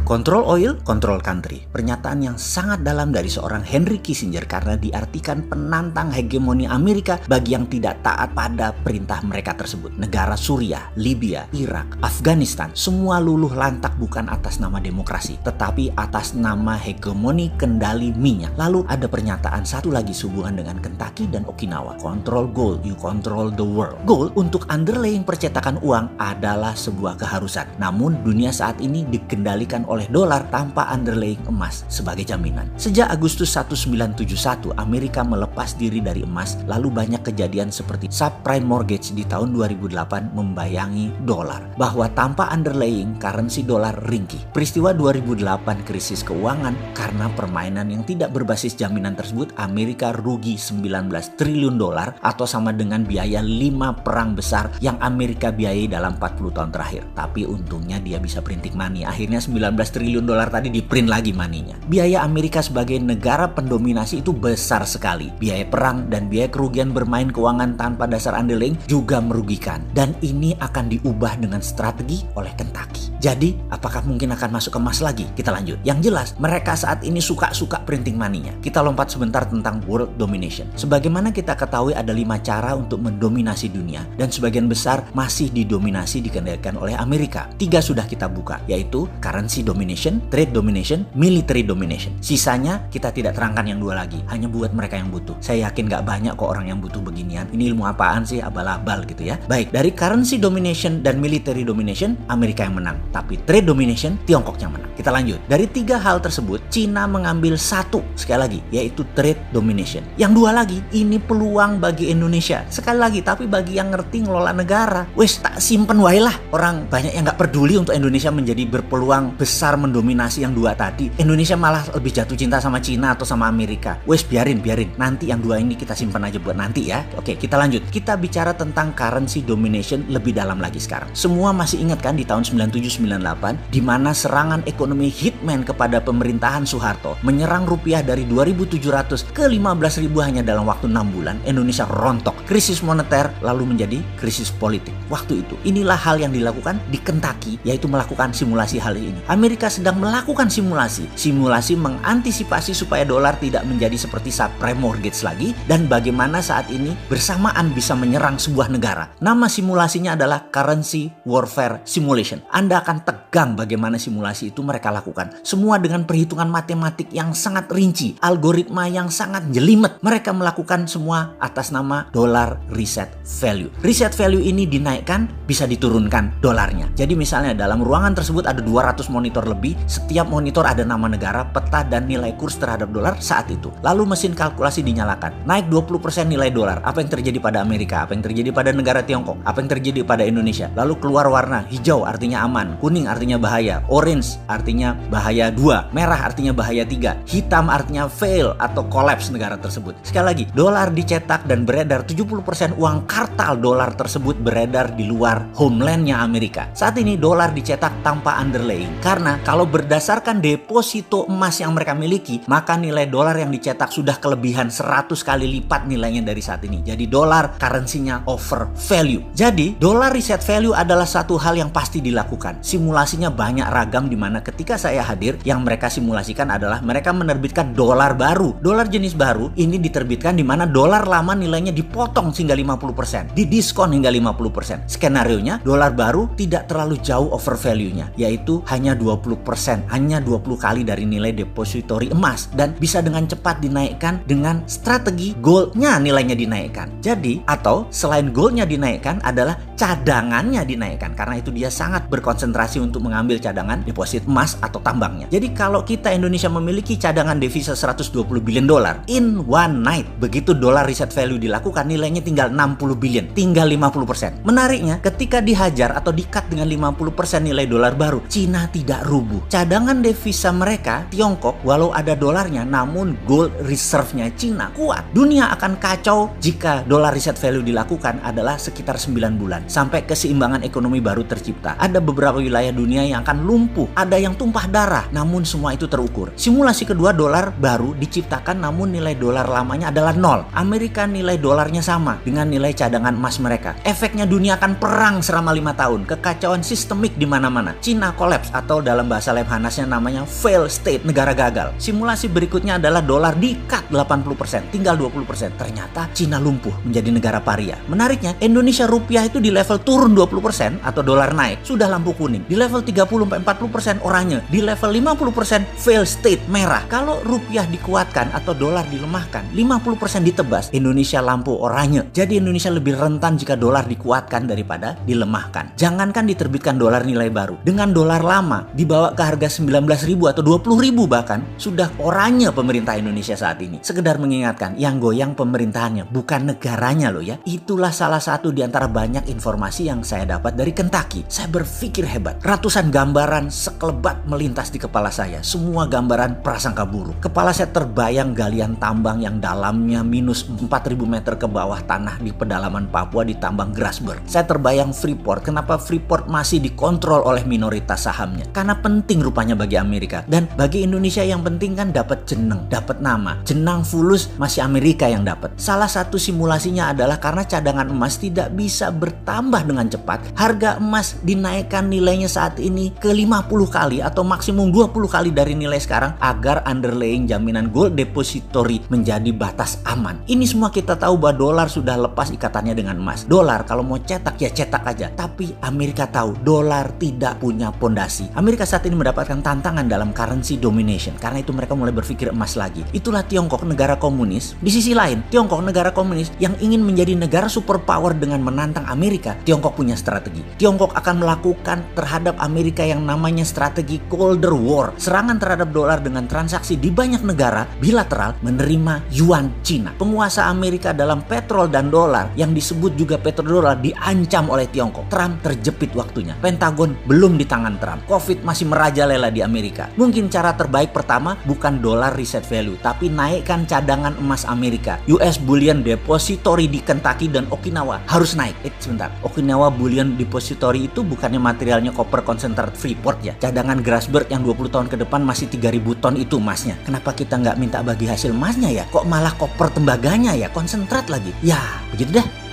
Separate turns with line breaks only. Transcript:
Control oil, control country. Pernyataan yang sangat dalam dari seorang Henry Kissinger karena diartikan penantang hegemoni Amerika bagi yang tidak taat pada perintah mereka tersebut. Negara Suriah, Libya, Irak, Afghanistan, semua luluh lantak bukan atas nama demokrasi, tetapi atas nama hegemoni kendali minyak. Lalu ada pernyataan satu lagi sehubungan dengan Kentucky dan Okinawa. Control gold, you control the world. Gold untuk underlying percetakan uang adalah sebuah keharusan. Namun dunia saat ini dikendalikan oleh dolar tanpa underlying emas sebagai jaminan. Sejak Agustus 1971, Amerika melepas diri dari emas, lalu banyak kejadian seperti subprime mortgage di tahun 2008 membayangi dolar. Bahwa tanpa underlying, currency dolar ringkih. Peristiwa 2008 krisis keuangan karena permainan yang tidak berbasis jaminan tersebut, Amerika rugi 19 triliun dolar atau sama dengan biaya 5 perang besar yang Amerika biayai dalam 40 tahun terakhir. Tapi untungnya dia bisa printing money. Akhirnya 19 triliun dolar tadi diprint lagi maninya. Biaya Amerika sebagai negara pendominasi itu besar sekali. Biaya perang dan biaya kerugian bermain keuangan tanpa dasar underlying juga merugikan. Dan ini akan diubah dengan strategi oleh Kentucky. Jadi, apakah mungkin akan masuk ke emas lagi? Kita lanjut. Yang jelas, mereka saat ini suka-suka printing money-nya. Kita lompat sebentar tentang world domination. Sebagaimana kita ketahui ada 5 cara untuk mendominasi dunia. Dan sebagian besar masih didominasi dikendalikan oleh Amerika. 3 sudah kita buka, yaitu currency domination, trade domination, military domination. Sisanya kita tidak terangkan yang 2 lagi, hanya buat mereka yang butuh. Saya yakin gak banyak kok orang yang butuh beginian. Ini ilmu apaan sih, abal-abal gitu ya. Baik, dari currency domination dan military domination, Amerika yang menang. Tapi trade domination, Tiongkok yang menang. Kita lanjut. Dari 3 hal tersebut, Cina mengambil 1, sekali lagi, yaitu trade domination. Yang 2 lagi, ini peluang bagi Indonesia. Sekali lagi, tapi bagi yang ngerti ngelola negara, wes tak simpen wae lah. Orang banyak yang gak peduli untuk Indonesia menjadi berpeluang besar mendominasi yang 2 tadi. Indonesia malah lebih jatuh cinta sama Cina atau sama Amerika. Wes biarin. Nanti yang 2 ini kita simpan aja buat nanti ya. Oke, kita lanjut. Kita bicara tentang currency domination lebih dalam lagi sekarang. Semua masih ingat kan di tahun 97-98 di mana serangan ekonomi hitman kepada pemerintahan Soeharto menyerang rupiah dari 2.700 ke 15.000 hanya dalam waktu 6 bulan. Indonesia rontok. Krisis moneter lalu menjadi krisis politik. Waktu itu, inilah hal yang dilakukan di Kentucky, yaitu melakukan simulasi hal ini. Amerika sedang melakukan simulasi mengantisipasi supaya dolar tidak menjadi seperti subprime mortgage lagi dan bagaimana saat ini bersamaan bisa menyerang sebuah negara. Nama simulasinya adalah currency warfare simulation. Anda akan tegang bagaimana simulasi itu mereka lakukan. Semua dengan perhitungan matematik yang sangat rinci, algoritma yang sangat jelimet. Mereka melakukan semua atas nama dollar reset value. Reset value ini dinaikkan, bisa diturunkan dolarnya. Jadi misalnya dalam ruangan tersebut ada 200 monitor lebih, setiap monitor ada nama negara, peta dan nilai kurs terhadap dolar saat itu. Lalu mesin kalkulasi dinyalakan. Naik 20% nilai dolar. Apa yang terjadi pada Amerika? Apa yang terjadi pada negara Tiongkok? Apa yang terjadi pada Indonesia? Lalu keluar warna hijau artinya aman, kuning artinya bahaya, orange artinya bahaya 2, merah artinya bahaya 3, hitam artinya fail atau collapse negara tersebut. Sekali lagi, dolar dicetak dan beredar, 70% uang kartal dolar tersebut beredar di luar homelandnya Amerika. Saat ini dolar dicetak tanpa underlying. Karena kalau berdasarkan deposito emas yang mereka miliki, maka nilai dolar yang dicetak sudah kelebihan 100 kali lipat nilainya dari saat ini. Jadi dolar currency-nya over value. Jadi dollar reset value adalah satu hal yang pasti dilakukan. Simulasinya banyak ragam di mana ketika saya hadir, yang mereka simulasikan adalah mereka menerbitkan dolar baru. Dolar jenis baru ini diterbitkan di mana dolar lama nilainya dipotong hingga 50%, didiskon hingga 50%. Skenarionya dolar baru tidak terlalu jauh over value-nya, yaitu hanya 20%, hanya 20 kali dari nilai depository emas dan bisa dengan cepat dinaikkan dengan strategi goldnya nilainya dinaikkan. Jadi, atau selain goldnya dinaikkan adalah cadangannya dinaikkan karena itu dia sangat berkonsentrasi untuk mengambil cadangan deposit emas atau tambangnya. Jadi kalau kita Indonesia memiliki cadangan devisa 120 billion dolar in one night, begitu dolar reset value dilakukan nilainya tinggal 60 billion, tinggal 50%. Menariknya ketika dihajar atau di-cut dengan 50% nilai dolar baru, Cina tidak rubuh. Cadangan devisa mereka Tiongkok walau ada dolarnya namun gold reserve-nya Cina kuat. Dunia akan kacau jika dolar reset value dilakukan adalah sekitar 9 bulan sampai keseimbangan ekonomi baru tercipta. Ada beberapa wilayah dunia yang akan lumpuh, ada yang tumpah darah, namun semua itu terukur. Simulasi kedua, dolar baru diciptakan namun nilai dolar lamanya adalah 0. Amerika nilai dolarnya sama dengan nilai cadangan emas mereka. Efeknya dunia akan perang selama 5 tahun, kekacauan sistemik di mana-mana. Cina kolaps atau dalam bahasa Lemhanasnya namanya fail state, negara gagal. Simulasi berikutnya adalah dolar di-cut 80%, tinggal 20%. Ternyata Cina lumpuh menjadi negara paria. Menariknya, Indonesia rupiah itu di level turun 20% atau dolar naik, sudah lampu kuning. Di level 30-40% oranye, di level 50% fail state, merah. Kalau rupiah dikuatkan atau dolar dilemahkan, 50% ditebas, Indonesia lampu oranye. Jadi Indonesia lebih rentan jika dolar dikuatkan daripada dilemahkan. Jangankan diterbitkan dolar nilai baru, dengan dolar lama dibawa ke harga 19.000 atau 20.000 bahkan, sudah oranye pemerintah Indonesia saat ini. Sekedar mengingatkan, yang goyang pemerintahannya, bukan negaranya loh ya. Itulah salah satu di antara banyak informasi yang saya dapat dari Kentucky. Saya berpikir hebat. Ratusan gambaran sekelebat melintas di kepala saya. Semua gambaran prasangka buruk. Kepala saya terbayang galian tambang yang dalamnya minus 4.000 meter ke bawah tanah di pedalaman Papua di tambang Grasberg. Saya terbayang Freeport. Kenapa Freeport masih dikontrol oleh minoritas sahamnya? Karena penting rupanya bagi Amerika. Dan bagi Indonesia yang penting kan dapat jeneng, dapat nama. Jenang fulus masih Amerika yang dapat. Salah satu simulasinya adalah karena cadangan emas tidak bisa bertambah dengan cepat, harga emas dinaikkan nilainya saat ini ke 50 kali atau maksimum 20 kali dari nilai sekarang agar underlying jaminan gold depository menjadi batas aman. Ini semua kita tahu bahwa dolar sudah lepas ikatannya dengan emas. Dolar kalau mau cetak ya cetak aja. Tapi Amerika tahu dolar tidak punya pondasi. Amerika saat ini mendapatkan tantangan dalam currency domination. Karena itu mereka mulai berpikir emas lagi. Itulah Tiongkok, negara komunis. Di sisi lain, Tiongkok negara komunis yang ingin menjadi negara superpower dengan menantang Amerika. Tiongkok punya strategi. Tiongkok akan melakukan terhadap Amerika yang namanya strategi Cold War. Serangan terhadap dolar dengan transaksi di banyak negara bilateral menerima yuan Cina. Penguasa Amerika dalam petrol dan dolar yang disebut juga petrodolar diancam oleh Tiongkok. Trump terjepit waktunya. Pentagon belum di tangan Trump. Covid masih merajalela di Amerika. Mungkin cara terbaik pertama bukan dolar reset value, tapi naikkan cadangan emas Amerika. US Bullion Depository di Kentucky dan Okinawa harus naik. Sebentar. Okinawa Bullion Depository itu bukannya materialnya koper konsentrat Freeport ya? Cadangan Grasberg yang 20 tahun ke depan masih 3.000 ton itu emasnya. Kenapa kita nggak minta bagi hasil emasnya ya? Kok malah koper tembaganya ya? Konsentrat lagi. Ya, begitu dah.